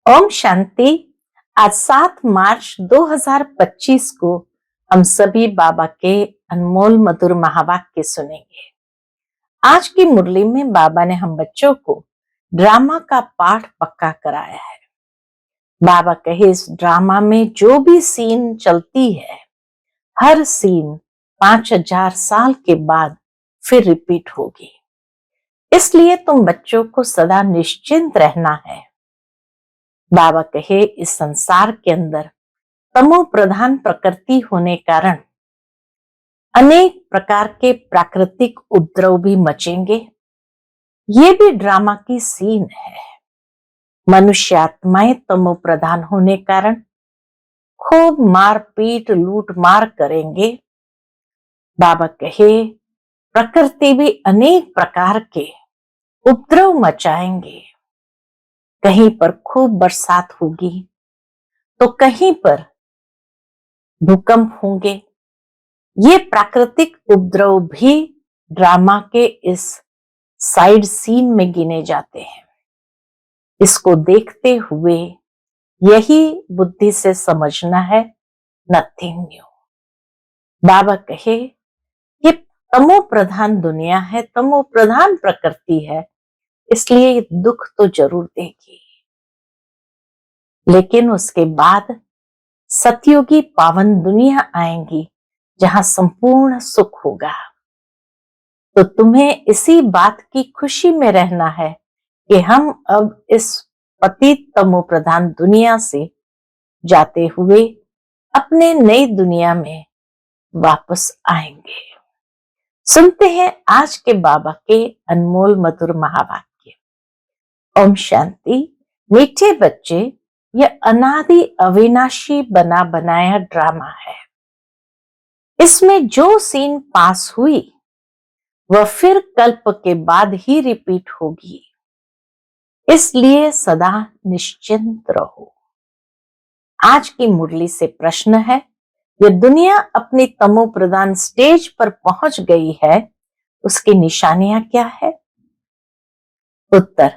ओम शांति। आज 7 मार्च 2025 को हम सभी बाबा के अनमोल मधुर महावाक्य सुनेंगे। आज की मुरली में बाबा ने हम बच्चों को ड्रामा का पाठ पक्का कराया है। बाबा कहे इस ड्रामा में जो भी सीन चलती है, हर सीन 5000 साल के बाद फिर रिपीट होगी। इसलिए तुम बच्चों को सदा निश्चिंत रहना है। बाबा कहे इस संसार के अंदर तमो प्रधान प्रकृति होने कारण अनेक प्रकार के प्राकृतिक उपद्रव भी मचेंगे। ये भी ड्रामा की सीन है। मनुष्य आत्माएं तमो प्रधान होने कारण खूब मारपीट लूट मार करेंगे। बाबा कहे प्रकृति भी अनेक प्रकार के उपद्रव मचाएंगे। कहीं पर खूब बरसात होगी तो कहीं पर भूकंप होंगे। ये प्राकृतिक उपद्रव भी ड्रामा के इस साइड सीन में गिने जाते हैं। इसको देखते हुए यही बुद्धि से समझना है, नथिंग न्यू। बाबा कहे ये तमो प्रधान दुनिया है, तमो प्रधान प्रकृति है, इसलिए दुख तो जरूर देगी, लेकिन उसके बाद सतयुगी पावन दुनिया आएंगी जहां संपूर्ण सुख होगा। तो तुम्हें इसी बात की खुशी में रहना है कि हम अब इस पतित तमो प्रधान दुनिया से जाते हुए अपने नई दुनिया में वापस आएंगे। सुनते हैं आज के बाबा के अनमोल मधुर महावाक्य। ओम शांति। मीठे बच्चे, यह अनादि अविनाशी बना बनाया ड्रामा है। इसमें जो सीन पास हुई वह फिर कल्प के बाद ही रिपीट होगी। इसलिए सदा निश्चिंत रहो। आज की मुरली से प्रश्न है, यह दुनिया अपनी तमो प्रधान स्टेज पर पहुंच गई है, उसकी निशानियां क्या है? उत्तर,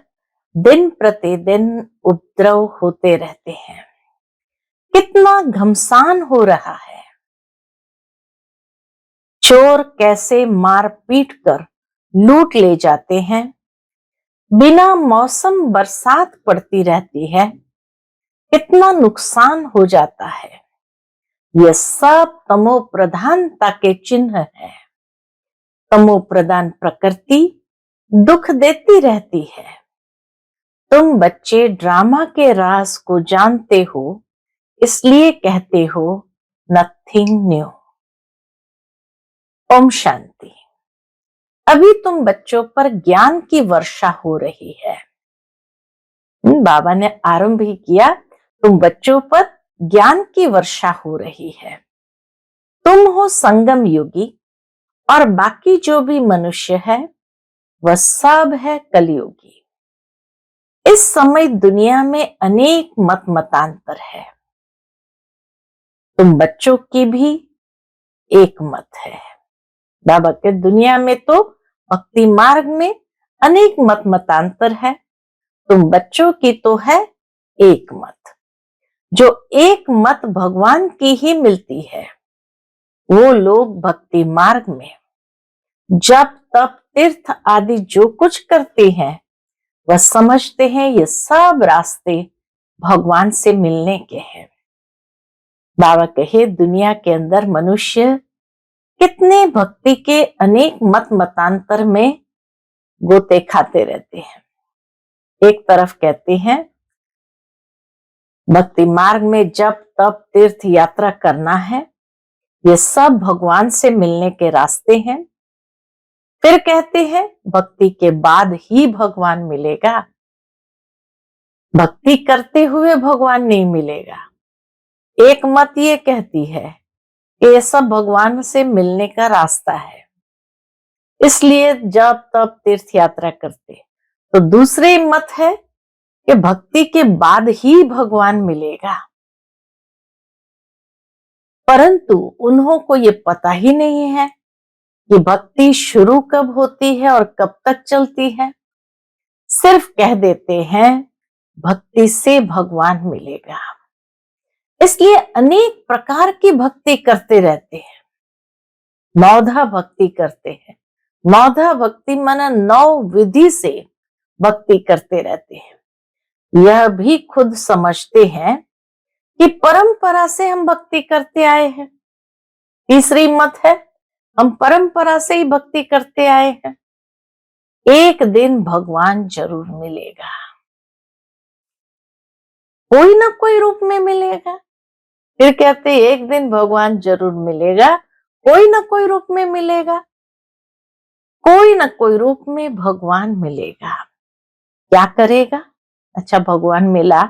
दिन प्रतिदिन उपद्रव होते रहते हैं। कितना घमसान हो रहा है। चोर कैसे मार पीट कर लूट ले जाते हैं। बिना मौसम बरसात पड़ती रहती है, कितना नुकसान हो जाता है। यह सब तमो प्रधानता के चिन्ह है। तमो प्रधान प्रकृति दुख देती रहती है। तुम बच्चे ड्रामा के राज को जानते हो, इसलिए कहते हो नथिंग न्यू। ओम शांति। अभी तुम बच्चों पर ज्ञान की वर्षा हो रही है। बाबा ने आरंभ ही किया, तुम बच्चों पर ज्ञान की वर्षा हो रही है। तुम हो संगम युगी और बाकी जो भी मनुष्य है वह सब है कलयुगी। इस समय दुनिया में अनेक मत मतांतर है। तुम बच्चों की भी एक मत है। बाबा के दुनिया में तो भक्ति मार्ग में अनेक मत मतांतर है, तुम बच्चों की तो है एक मत। जो एक मत भगवान की ही मिलती है, वो लोग भक्ति मार्ग में जप तप तीर्थ आदि जो कुछ करते हैं वह समझते हैं ये सब रास्ते भगवान से मिलने के हैं। बाबा कहे दुनिया के अंदर मनुष्य कितने भक्ति के अनेक मत मतांतर में गोते खाते रहते हैं। एक तरफ कहते हैं भक्ति मार्ग में जप तप तीर्थ यात्रा करना है, ये सब भगवान से मिलने के रास्ते हैं। फिर कहते हैं भक्ति के बाद ही भगवान मिलेगा, भक्ति करते हुए भगवान नहीं मिलेगा। एक मत ये कहती है कि ये सब भगवान से मिलने का रास्ता है, इसलिए जब तब तीर्थ यात्रा करते। तो दूसरे मत है कि भक्ति के बाद ही भगवान मिलेगा, परंतु उन्हों को ये पता ही नहीं है कि भक्ति शुरू कब होती है और कब तक चलती है। सिर्फ कह देते हैं भक्ति से भगवान मिलेगा। इसलिए अनेक प्रकार की भक्ति करते रहते हैं। नौधा भक्ति करते हैं। नौधा भक्ति माना 9 विधि से भक्ति करते रहते हैं। यह भी खुद समझते हैं कि परंपरा से हम भक्ति करते आए हैं। तीसरी मत है, हम परंपरा से ही भक्ति करते आए हैं। एक दिन भगवान जरूर मिलेगा, कोई ना कोई रूप में मिलेगा। फिर कहते एक दिन भगवान जरूर मिलेगा, कोई ना कोई रूप में मिलेगा। कोई ना कोई रूप में भगवान मिलेगा। क्या करेगा? अच्छा, भगवान मिला,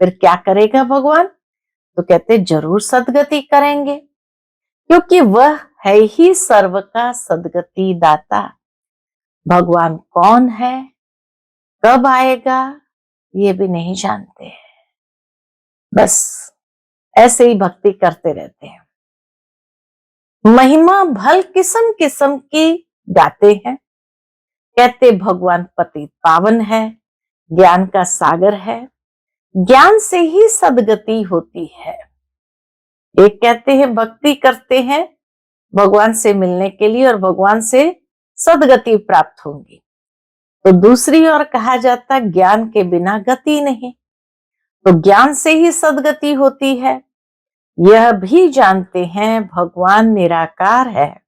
फिर क्या करेगा भगवान? तो कहते जरूर सद्गति करेंगे, क्योंकि वह है ही सर्व का सद्गति दाता। भगवान कौन है, कब आएगा, ये भी नहीं जानते हैं। बस ऐसे ही भक्ति करते रहते हैं। महिमा भल किस्म किस्म की गाते हैं। कहते भगवान पतित पावन है, ज्ञान का सागर है, ज्ञान से ही सद्गति होती है। एक कहते हैं भक्ति करते हैं भगवान से मिलने के लिए और भगवान से सद्गति प्राप्त होगी। तो दूसरी ओर कहा जाता ज्ञान के बिना गति नहीं, तो ज्ञान से ही सद्गति होती है। यह भी जानते हैं भगवान निराकार है,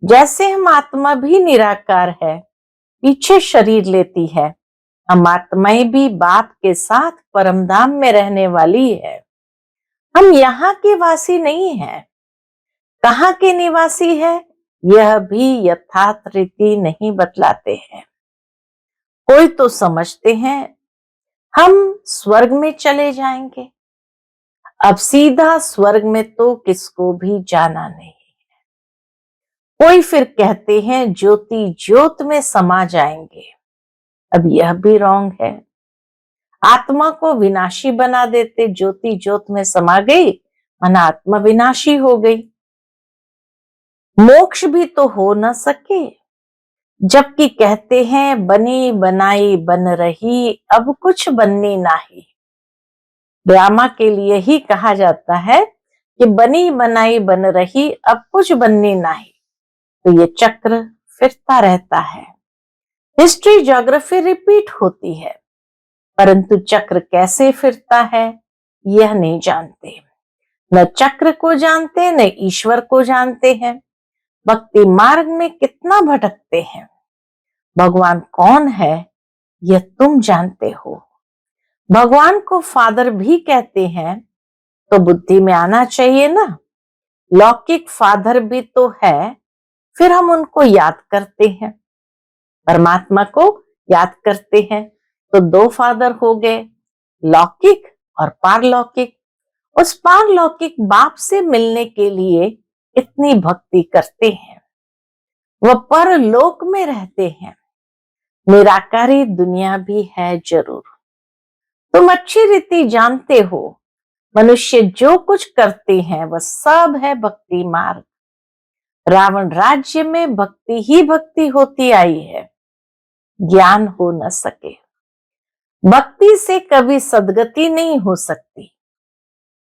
जैसे हम आत्मा भी निराकार है, पीछे शरीर लेती है। हम आत्माएं भी बाप के साथ परमधाम में रहने वाली है। हम यहाँ के वासी नहीं हैं। कहाँ के निवासी है यह भी यथार्थ रीति नहीं बतलाते हैं। कोई तो समझते हैं हम स्वर्ग में चले जाएंगे। अब सीधा स्वर्ग में तो किसको भी जाना नहीं है। कोई फिर कहते हैं ज्योति ज्योत में समा जाएंगे। अब यह भी रॉन्ग है। आत्मा को विनाशी बना देते, ज्योति ज्योत में समा गई माना आत्मा विनाशी हो गई। मोक्ष भी तो हो न सके, जबकि कहते हैं बनी बनाई बन रही, अब कुछ बननी नाही। ड्रामा के लिए ही कहा जाता है कि बनी बनाई बन रही, अब कुछ बननी नाही। तो ये चक्र फिरता रहता है। हिस्ट्री ज्योग्राफी रिपीट होती है, परंतु चक्र कैसे फिरता है यह नहीं जानते। न चक्र को जानते न ईश्वर को जानते हैं। भक्ति मार्ग में कितना भटकते हैं। भगवान कौन है यह तुम जानते हो। भगवान को फादर भी कहते हैं, तो बुद्धि में आना चाहिए ना। लौकिक फादर भी तो है, फिर हम उनको याद करते हैं। परमात्मा को याद करते हैं तो 2 फादर हो गए, लौकिक और पारलौकिक। उस पारलौकिक बाप से मिलने के लिए इतनी भक्ति करते हैं। वह परलोक में रहते हैं। निराकारी दुनिया भी है जरूर। तुम अच्छी रीति जानते हो, मनुष्य जो कुछ करते हैं वह सब है भक्ति मार्ग। रावण राज्य में भक्ति ही भक्ति होती आई है, ज्ञान हो न सके। भक्ति से कभी सद्गति नहीं हो सकती।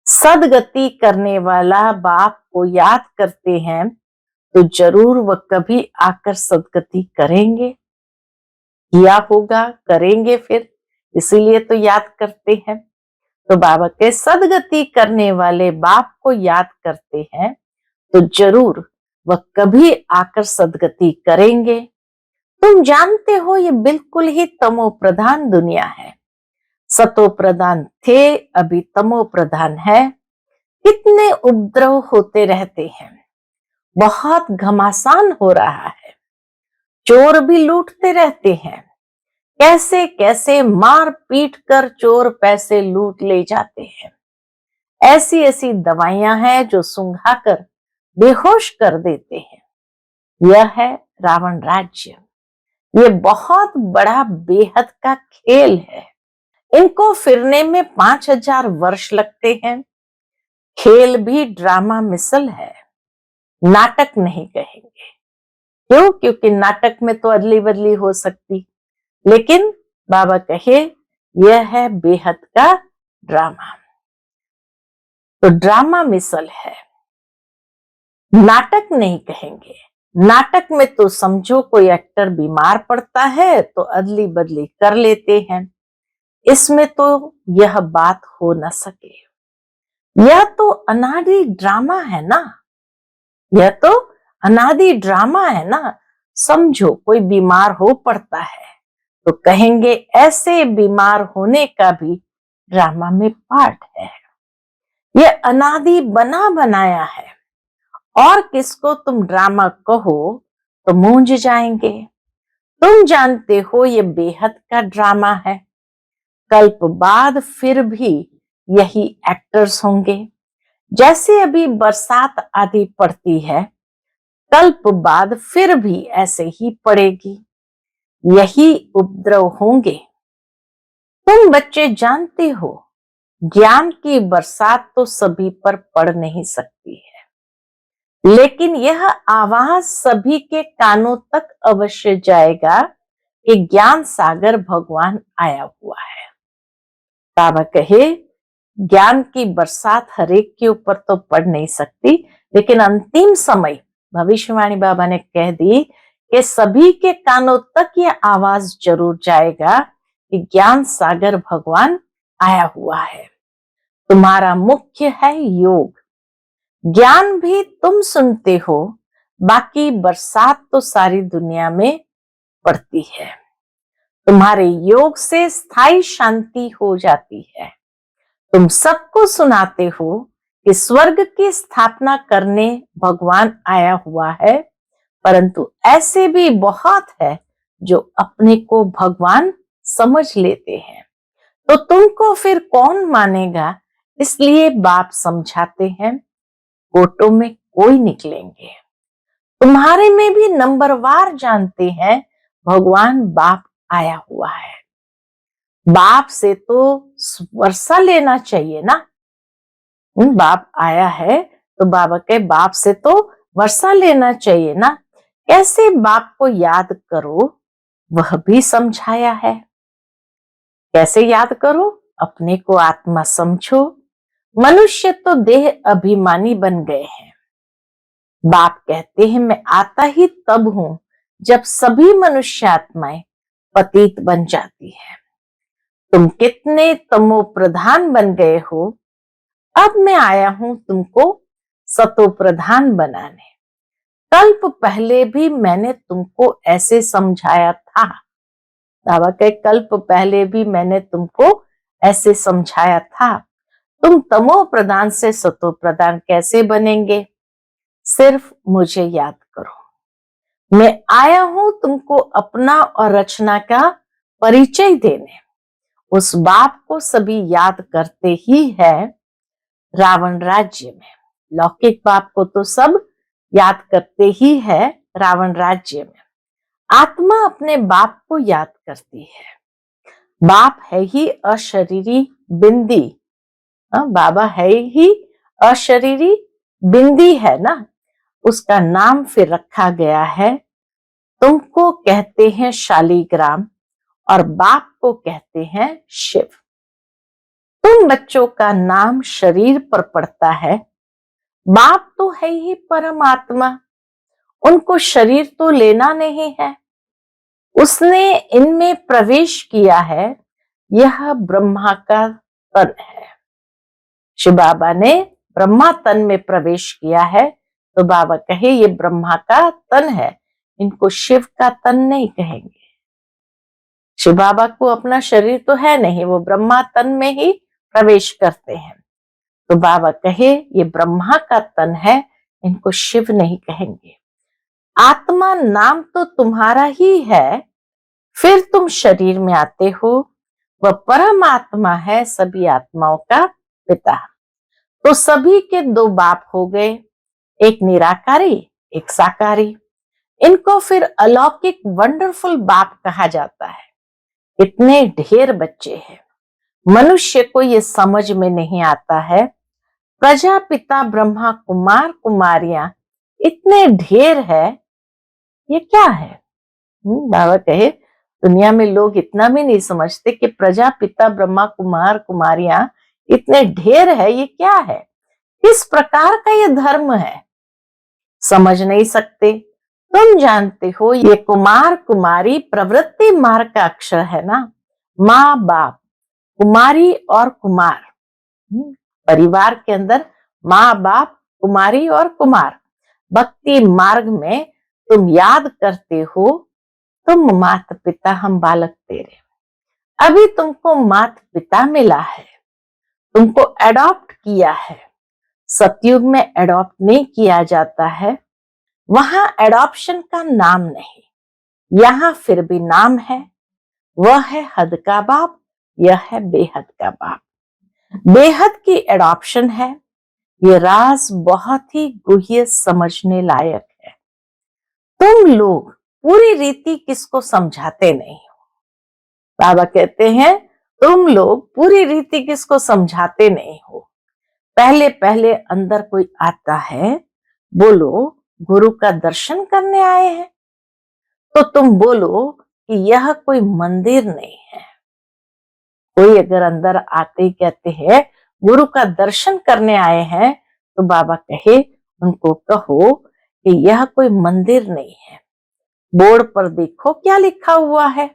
सद्गति करने वाला बाप को याद करते हैं तो जरूर वह कभी आकर सद्गति करेंगे। किया होगा, करेंगे फिर, इसीलिए तो याद करते हैं। तो बाबा के सद्गति करने वाले बाप को याद करते हैं तो जरूर वह कभी आकर सद्गति करेंगे। तुम जानते हो ये बिल्कुल ही तमो प्रधान दुनिया है। सतो प्रधान थे, अभी तमो प्रधान है। कितने उपद्रव होते रहते हैं, बहुत घमासान हो रहा है। चोर भी लूटते रहते हैं। कैसे कैसे मार पीट कर चोर पैसे लूट ले जाते हैं। ऐसी ऐसी दवाइयां हैं जो सुंघाकर बेहोश कर देते हैं। यह है रावण राज्य। ये बहुत बड़ा बेहद का खेल है। इनको फिरने में 5000 वर्ष लगते हैं। खेल भी ड्रामा मिसल है, नाटक नहीं कहेंगे। क्यों? क्योंकि नाटक में तो अदली बदली हो सकती, लेकिन बाबा कहे यह है बेहद का ड्रामा। तो ड्रामा मिसल है, नाटक नहीं कहेंगे। नाटक में तो समझो कोई एक्टर बीमार पड़ता है तो अदली बदली कर लेते हैं, इसमें तो यह बात हो न सके। यह तो अनादि ड्रामा है ना, यह तो अनादि ड्रामा है ना। समझो कोई बीमार हो पड़ता है तो कहेंगे ऐसे बीमार होने का भी ड्रामा में पार्ट है। यह अनादि बना बनाया है, और किसको तुम ड्रामा कहो तो मूंझ जाएंगे। तुम जानते हो ये बेहद का ड्रामा है। कल्प बाद फिर भी यही एक्टर्स होंगे। जैसे अभी बरसात आदि पड़ती है, कल्प बाद फिर भी ऐसे ही पड़ेगी, यही उपद्रव होंगे। तुम बच्चे जानते हो ज्ञान की बरसात तो सभी पर पड़ नहीं सकती है, लेकिन यह आवाज सभी के कानों तक अवश्य जाएगा कि ज्ञान सागर भगवान आया हुआ है। बाबा कहे ज्ञान की बरसात हरेक के ऊपर तो पड़ नहीं सकती, लेकिन अंतिम समय भविष्यवाणी बाबा ने कह दी कि सभी के कानों तक ये आवाज जरूर जाएगा कि ज्ञान सागर भगवान आया हुआ है। तुम्हारा मुख्य है योग। ज्ञान भी तुम सुनते हो, बाकी बरसात तो सारी दुनिया में पड़ती है। तुम्हारे योग से स्थायी शांति हो जाती है। तुम सबको सुनाते हो कि स्वर्ग की स्थापना करने भगवान आया हुआ है, परंतु ऐसे भी बहुत है जो अपने को भगवान समझ लेते हैं। तो तुमको फिर कौन मानेगा, इसलिए बाप समझाते हैं कोटों में कोई निकलेंगे। तुम्हारे में भी नंबरवार जानते हैं भगवान बाप आया हुआ है। बाप से तो वर्षा लेना चाहिए ना। बाप आया है तो बाबा के बाप से तो वर्षा लेना चाहिए ना। कैसे बाप को याद करो वह भी समझाया है। कैसे याद करो, अपने को आत्मा समझो। मनुष्य तो देह अभिमानी बन गए हैं। बाप कहते हैं मैं आता ही तब हूं जब सभी मनुष्य आत्माएं पतित बन जाती है। तुम कितने तमो प्रधान बन गए हो, अब मैं आया हूं तुमको सतो प्रधान बनाने। कल्प पहले भी मैंने तुमको ऐसे समझाया था। बाबा के कल्प पहले भी मैंने तुमको ऐसे समझाया था। तुम तमो प्रधान से सतो प्रधान कैसे बनेंगे, सिर्फ मुझे याद करो। मैं आया हूं तुमको अपना और रचना का परिचय देने। उस बाप को सभी याद करते ही है रावण राज्य में। लौकिक बाप को तो सब याद करते ही है रावण राज्य में। आत्मा अपने बाप को याद करती है। बाप है ही अशरीरी बिंदी। बाबा है ही अशरीरी बिंदी है ना, उसका नाम फिर रखा गया है। तुमको कहते हैं शालीग्राम और बाप को कहते हैं शिव। तुम बच्चों का नाम शरीर पर पड़ता है। बाप तो है ही परमात्मा, उनको शरीर तो लेना नहीं है। उसने इनमें प्रवेश किया है। यह ब्रह्मा का तन है। शिव बाबा ने ब्रह्मा तन में प्रवेश किया है, तो बाबा कहे ये ब्रह्मा का तन है, इनको शिव का तन नहीं कहेंगे। शिव बाबा को अपना शरीर तो है नहीं, वो ब्रह्मा तन में ही प्रवेश करते हैं। तो बाबा कहे ये ब्रह्मा का तन है, इनको शिव नहीं कहेंगे। आत्मा नाम तो तुम्हारा ही है, फिर तुम शरीर में आते हो। वह परमात्मा है, सभी आत्माओं का पिता। तो सभी के दो बाप हो गए, एक निराकारी एक साकारी। इनको फिर अलौकिक वंडरफुल बाप कहा जाता है। इतने ढेर बच्चे हैं, मनुष्य को ये समझ में नहीं आता है। प्रजापिता ब्रह्मा कुमार कुमारियां इतने ढेर है, ये क्या है। बाबा कहे दुनिया में लोग इतना भी नहीं समझते कि प्रजापिता ब्रह्मा कुमार कुमारियां इतने ढेर है, ये क्या है, किस प्रकार का ये धर्म है, समझ नहीं सकते। तुम जानते हो ये कुमार कुमारी प्रवृत्ति मार्ग का अक्षर है ना, माँ बाप, कुमारी और कुमार। परिवार के अंदर माँ बाप, कुमारी और कुमार। भक्ति मार्ग में तुम याद करते हो, तुम माता पिता हम बालक तेरे। अभी तुमको माता पिता मिला है, तुमको एडॉप्ट किया है। सतयुग में एडॉप्ट नहीं किया जाता है, वहां एडॉप्शन का नाम नहीं, यहाँ फिर भी नाम है। वह है हद का बाप, यह है बेहद का बाप। बेहद की एडॉप्शन है, ये राज बहुत ही गुह्य समझने लायक है। तुम लोग पूरी रीति किसको समझाते नहीं हो। बाबा कहते हैं तुम लोग पूरी रीति किसको समझाते नहीं हो। पहले पहले अंदर कोई आता है, बोलो गुरु का दर्शन करने आए हैं, तो तुम बोलो कि यह कोई मंदिर नहीं है। कोई अगर अंदर आते ही कहते हैं गुरु का दर्शन करने आए हैं, तो बाबा कहे उनको कहो कि यह कोई मंदिर नहीं है। बोर्ड पर देखो क्या लिखा हुआ है,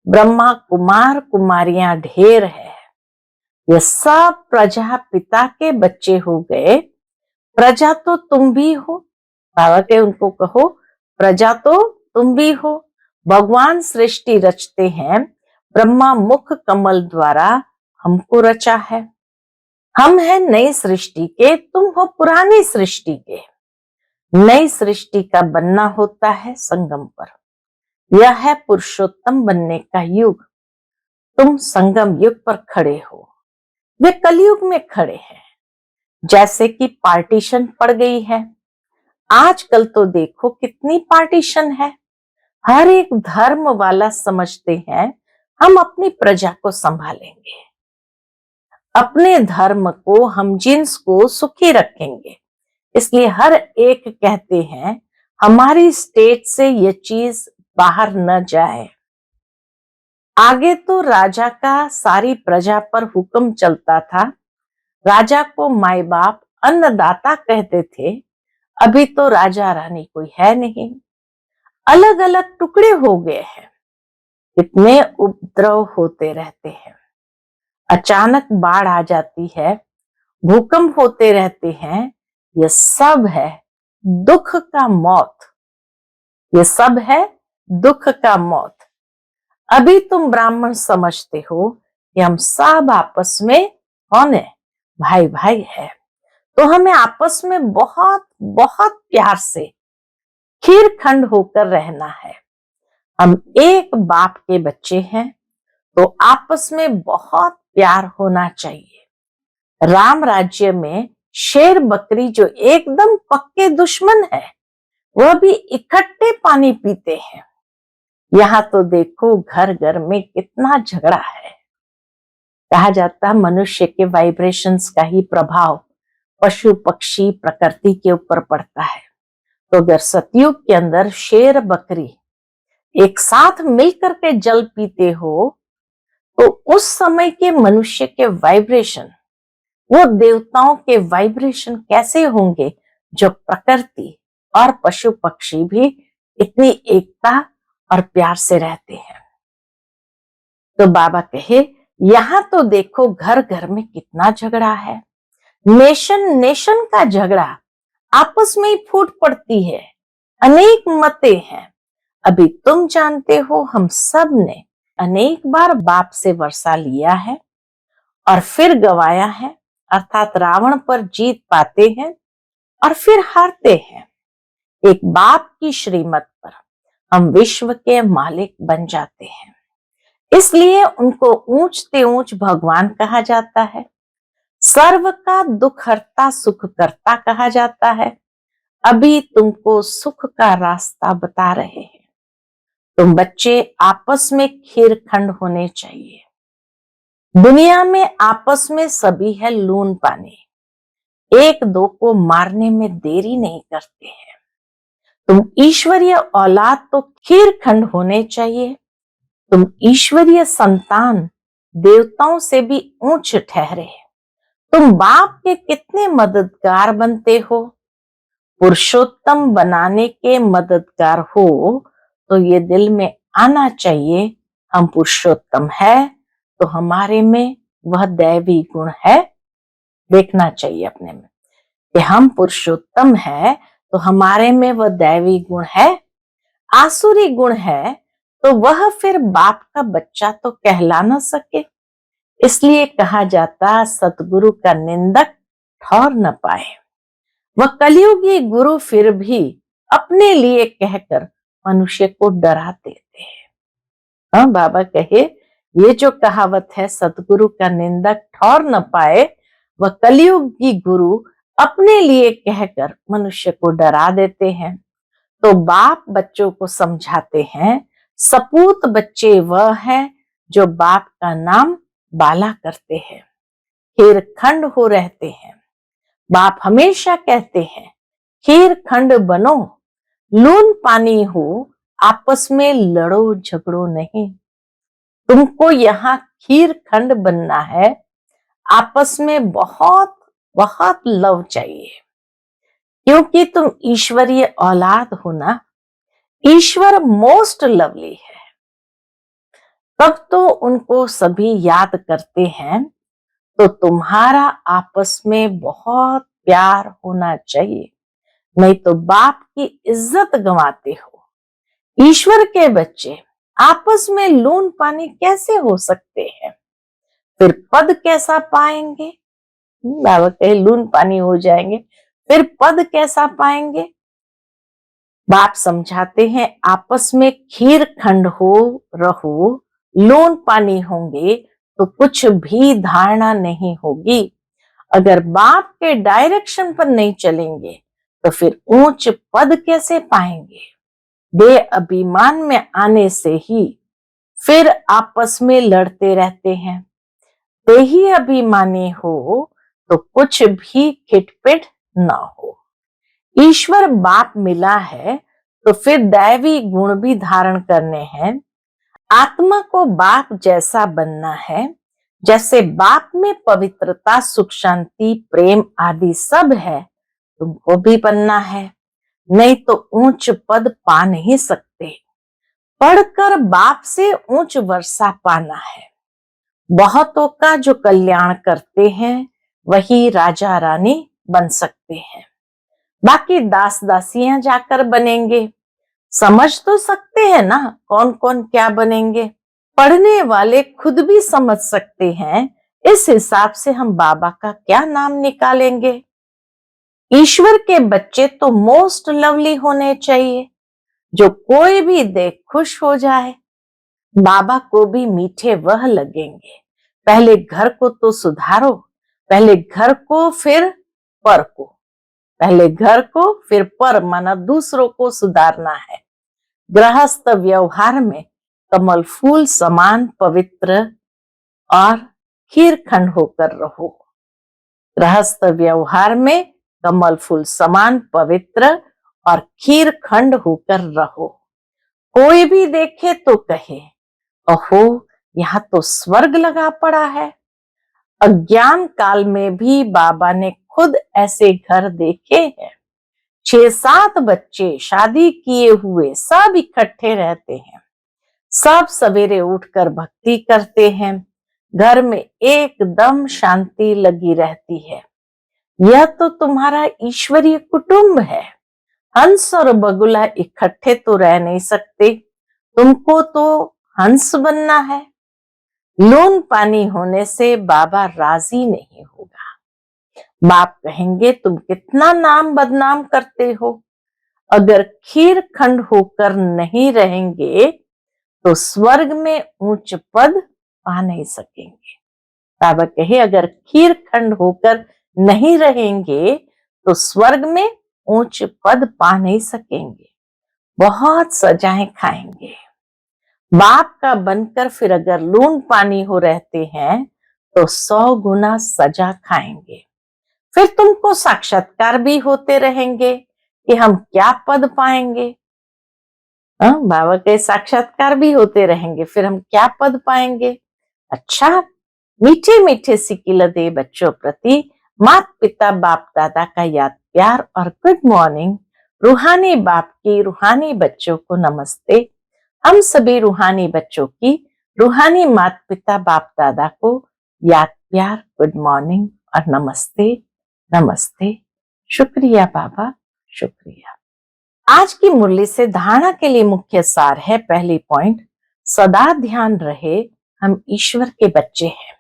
ब्रह्मा कुमार कुमारियां ढेर है। ये सब प्रजापिता के बच्चे हो गए। प्रजा तो तुम भी हो, बाबा के उनको कहो प्रजा तो तुम भी हो। भगवान सृष्टि रचते हैं, ब्रह्मा मुख कमल द्वारा हमको रचा है। हम हैं नई सृष्टि के, तुम हो पुरानी सृष्टि के। नई सृष्टि का बनना होता है संगम पर। यह है पुरुषोत्तम बनने का युग। तुम संगम युग पर खड़े हो, वे कलयुग में खड़े हैं। जैसे कि पार्टीशन पड़ गई है, आजकल तो देखो कितनी पार्टीशन है। हर एक धर्म वाला समझते हैं हम अपनी प्रजा को संभालेंगे, अपने धर्म को, हम जिन्स को सुखी रखेंगे। इसलिए हर एक कहते हैं हमारी स्टेट से ये चीज बाहर न जाए। आगे तो राजा का सारी प्रजा पर हुक्म चलता था, राजा को माई बाप अन्नदाता कहते थे। अभी तो राजा रानी कोई है नहीं, अलग अलग टुकड़े हो गए हैं। इतने उपद्रव होते रहते हैं, अचानक बाढ़ आ जाती है, भूकंप होते रहते हैं। ये सब है दुख का मौत, ये सब है दुख का मौत। अभी तुम ब्राह्मण समझते हो कि हम सब आपस में कौन है, भाई भाई है। तो हमें आपस में बहुत बहुत प्यार से खीर खंड होकर रहना है। हम एक बाप के बच्चे हैं, तो आपस में बहुत प्यार होना चाहिए। राम राज्य में शेर बकरी जो एकदम पक्के दुश्मन है, वह भी इकट्ठे पानी पीते हैं। यहाँ तो देखो घर घर में कितना झगड़ा है। कहा जाता है मनुष्य के वाइब्रेशंस का ही प्रभाव पशु पक्षी प्रकृति के ऊपर पड़ता है। तो अगर सतयुग के अंदर शेर बकरी एक साथ मिलकर के जल पीते हो, तो उस समय के मनुष्य के वाइब्रेशन, वो देवताओं के वाइब्रेशन कैसे होंगे, जो प्रकृति और पशु पक्षी भी इतनी एकता और प्यार से रहते हैं। तो बाबा कहे यहां तो देखो घर घर में कितना झगड़ा है, नेशन नेशन का झगड़ा, आपस में ही फूट पड़ती है, अनेक मतें हैं। अभी तुम जानते हो हम सब ने अनेक बार बाप से वर्षा लिया है और फिर गवाया है, अर्थात रावण पर जीत पाते हैं और फिर हारते हैं। एक बाप की श्रीमत पर हम विश्व के मालिक बन जाते हैं, इसलिए उनको ऊंचते ऊंच भगवान कहा जाता है। सर्व का दुख हरता सुख करता कहा जाता है। अभी तुमको सुख का रास्ता बता रहे हैं। तुम बच्चे आपस में खीरखंड होने चाहिए। दुनिया में आपस में सभी है लून पानी, एक दो को मारने में देरी नहीं करते हैं। तुम ईश्वरीय औलाद तो खीरखंड होने चाहिए। तुम ईश्वरीय संतान देवताओं से भी ऊंच ठहरे। तुम बाप के कितने मददगार बनते हो। पुरुषोत्तम बनाने के मददगार हो तो ये दिल में आना चाहिए, हम पुरुषोत्तम है तो हमारे में वह दैवी गुण है। देखना चाहिए अपने में कि हम पुरुषोत्तम है तो हमारे में वह दैवी गुण है। आसुरी गुण है तो वह फिर बाप का बच्चा तो कहला ना सके। इसलिए कहा जाता सतगुरु का निंदक ठौर न पाए। वह कलयुगी गुरु फिर भी अपने लिए कहकर मनुष्य को डरा देते हैं। हाँ, बाबा कहे ये जो कहावत है, सतगुरु का निंदक ठौर न पाए, वह कलयुगी गुरु अपने लिए कहकर मनुष्य को डरा देते हैं। तो बाप बच्चों को समझाते हैं, सपूत बच्चे वह हैं जो बाप का नाम बाला करते हैं, खीर खंड हो रहते हैं। बाप हमेशा कहते हैं खीर खंड बनो, लून पानी हो, आपस में लड़ो झगड़ो नहीं। तुमको यहाँ खीर खंड बनना है, आपस में बहुत बहुत लव चाहिए, क्योंकि तुम ईश्वरीय औलाद हो ना। ईश्वर मोस्ट लवली है, तब तो उनको सभी याद करते हैं। तो तुम्हारा आपस में बहुत प्यार होना चाहिए, नहीं तो बाप की इज्जत गंवाते हो। ईश्वर के बच्चे आपस में लून पानी कैसे हो सकते हैं, फिर पद कैसा पाएंगे। बाबा कहे लून पानी हो जाएंगे, फिर पद कैसा पाएंगे। बाप समझाते हैं आपस में खीर खंड हो रहो, लून पानी होंगे तो कुछ भी धारणा नहीं होगी। अगर बाप के डायरेक्शन पर नहीं चलेंगे तो फिर ऊंच पद कैसे पाएंगे। बे अभिमान में आने से ही फिर आपस में लड़ते रहते हैं। ते ही अभिमानी हो तो कुछ भी खिटपिट ना हो। ईश्वर बाप मिला है तो फिर दैवी गुण भी धारण करने हैं। आत्मा को बाप जैसा बनना है, जैसे बाप में पवित्रता, सुख, शांति, प्रेम आदि सब है, तुमको भी बनना है। नहीं तो ऊंच पद पा नहीं सकते। पढ़कर बाप से ऊंच वर्षा पाना है। बहुतों का जो कल्याण करते हैं वही राजा रानी बन सकते हैं, बाकी दास दासियां जाकर बनेंगे। समझ तो सकते हैं ना कौन कौन क्या बनेंगे। पढ़ने वाले खुद भी समझ सकते हैं, इस हिसाब से हम बाबा का क्या नाम निकालेंगे। ईश्वर के बच्चे तो मोस्ट लवली होने चाहिए, जो कोई भी देख खुश हो जाए। बाबा को भी मीठे वह लगेंगे। पहले घर को तो सुधारो, पहले घर को फिर पर को, पहले घर को फिर पर, माना दूसरों को सुधारना है। गृहस्थ व्यवहार में कमल फूल समान पवित्र और खीरखंड होकर रहो। गृहस्थ व्यवहार में कमल फूल समान पवित्र और खीरखंड होकर रहो। कोई भी देखे तो कहे, ओहो यहाँ तो स्वर्ग लगा पड़ा है। अज्ञान काल में भी बाबा ने खुद ऐसे घर देखे हैं। 6-7 बच्चे शादी किए हुए सब इकट्ठे रहते हैं, सब सवेरे उठकर भक्ति करते हैं। घर में एकदम शांति लगी रहती है। यह तो तुम्हारा ईश्वरीय कुटुंब है। हंस और बगुला इकट्ठे तो रह नहीं सकते, तुमको तो हंस बनना है। लून पानी होने से बाबा राजी नहीं होगा। बाप कहेंगे तुम कितना नाम बदनाम करते हो। अगर खीर खंड होकर नहीं रहेंगे तो स्वर्ग में ऊंच पद पा नहीं सकेंगे। बाबा कहे अगर खीर खंड होकर नहीं रहेंगे तो स्वर्ग में ऊंच पद पा नहीं सकेंगे, बहुत सजाएं खाएंगे। बाप का बनकर फिर अगर लून पानी हो रहते हैं तो 100 गुना सजा खाएंगे। फिर तुमको साक्षात्कार भी होते रहेंगे कि हम क्या पद पाएंगे। बाबा के साक्षात्कार भी होते रहेंगे, फिर हम क्या पद पाएंगे? अच्छा, मीठे मीठे सिकिलदे बच्चों प्रति माता पिता बाप दादा का याद प्यार और गुड मॉर्निंग। रूहानी बाप की रूहानी बच्चों को नमस्ते। हम सभी रूहानी बच्चों की रूहानी माता पिता बाप दादा को याद प्यार गुड मॉर्निंग और नमस्ते नमस्ते। शुक्रिया बाबा, शुक्रिया। आज की मुरली से धारणा के लिए मुख्य सार है, पहली पॉइंट, सदा ध्यान रहे हम ईश्वर के बच्चे हैं,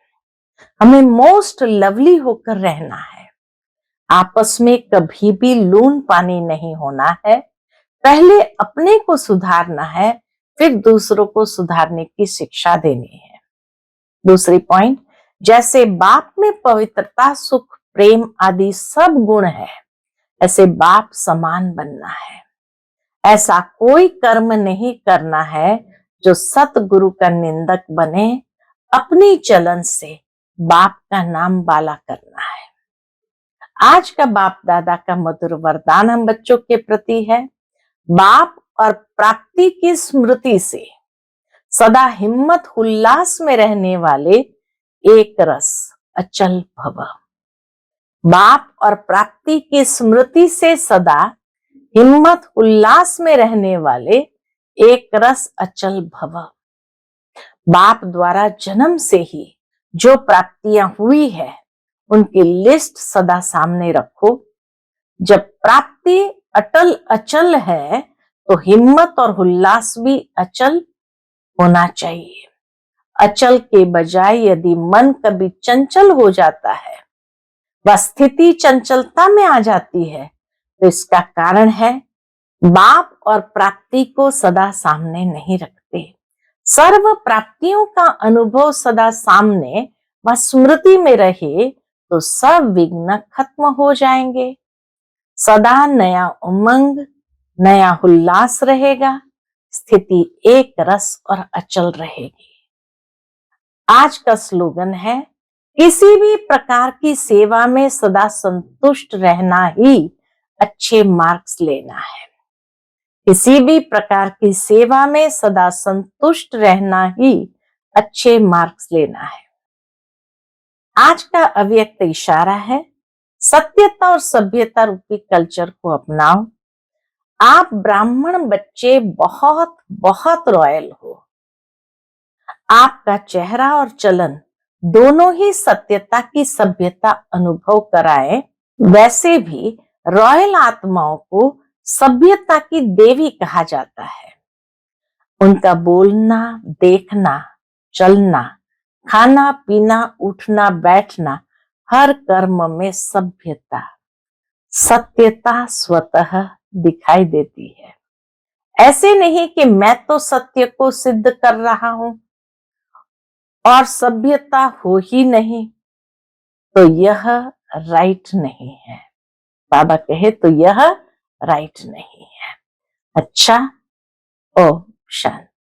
हमें मोस्ट लवली होकर रहना है, आपस में कभी भी लून पानी नहीं होना है, पहले अपने को सुधारना है, फिर दूसरों को सुधारने की शिक्षा देनी है। दूसरी पॉइंट, जैसे बाप में पवित्रता सुख प्रेम आदि सब गुण है, ऐसे बाप समान बनना है। ऐसा कोई कर्म नहीं करना है जो सतगुरु का निंदक बने, अपनी चलन से बाप का नाम बाला करना है। आज का बाप दादा का मधुर वरदान हम बच्चों के प्रति है, बाप और प्राप्ति की स्मृति से सदा हिम्मत उल्लास में रहने वाले एक रस अचल भव। बाप और प्राप्ति की स्मृति से सदा हिम्मत उल्लास में रहने वाले एक रस अचल भव। बाप द्वारा जन्म से ही जो प्राप्तियां हुई है उनकी लिस्ट सदा सामने रखो। जब प्राप्ति अटल अचल है तो हिम्मत और उल्लास भी अचल होना चाहिए। अचल के बजाय यदि मन कभी चंचल हो जाता है, वह स्थिति चंचलता में आ जाती है, तो इसका कारण है बाप और प्राप्ति को सदा सामने नहीं रखते। सर्व प्राप्तियों का अनुभव सदा सामने व स्मृति में रहे तो सब विघ्न खत्म हो जाएंगे। सदा नया उमंग नया उल्लास रहेगा, स्थिति एक रस और अचल रहेगी। आज का स्लोगन है, किसी भी प्रकार की सेवा में सदा संतुष्ट रहना ही अच्छे मार्क्स लेना है। किसी भी प्रकार की सेवा में सदा संतुष्ट रहना ही अच्छे मार्क्स लेना है। आज का अव्यक्त इशारा है, सत्यता और सभ्यता रूपी कल्चर को अपनाओ। आप ब्राह्मण बच्चे बहुत बहुत रॉयल हो। आपका चेहरा और चलन दोनों ही सत्यता की सभ्यता अनुभव कराए। वैसे भी रॉयल आत्माओं को सभ्यता की देवी कहा जाता है। उनका बोलना, देखना, चलना, खाना पीना, उठना बैठना, हर कर्म में सभ्यता सत्यता स्वतः दिखाई देती है। ऐसे नहीं कि मैं तो सत्य को सिद्ध कर रहा हूं और सभ्यता हो ही नहीं, तो यह राइट नहीं है। बाबा कहे तो यह राइट नहीं है। अच्छा, ओम शांति।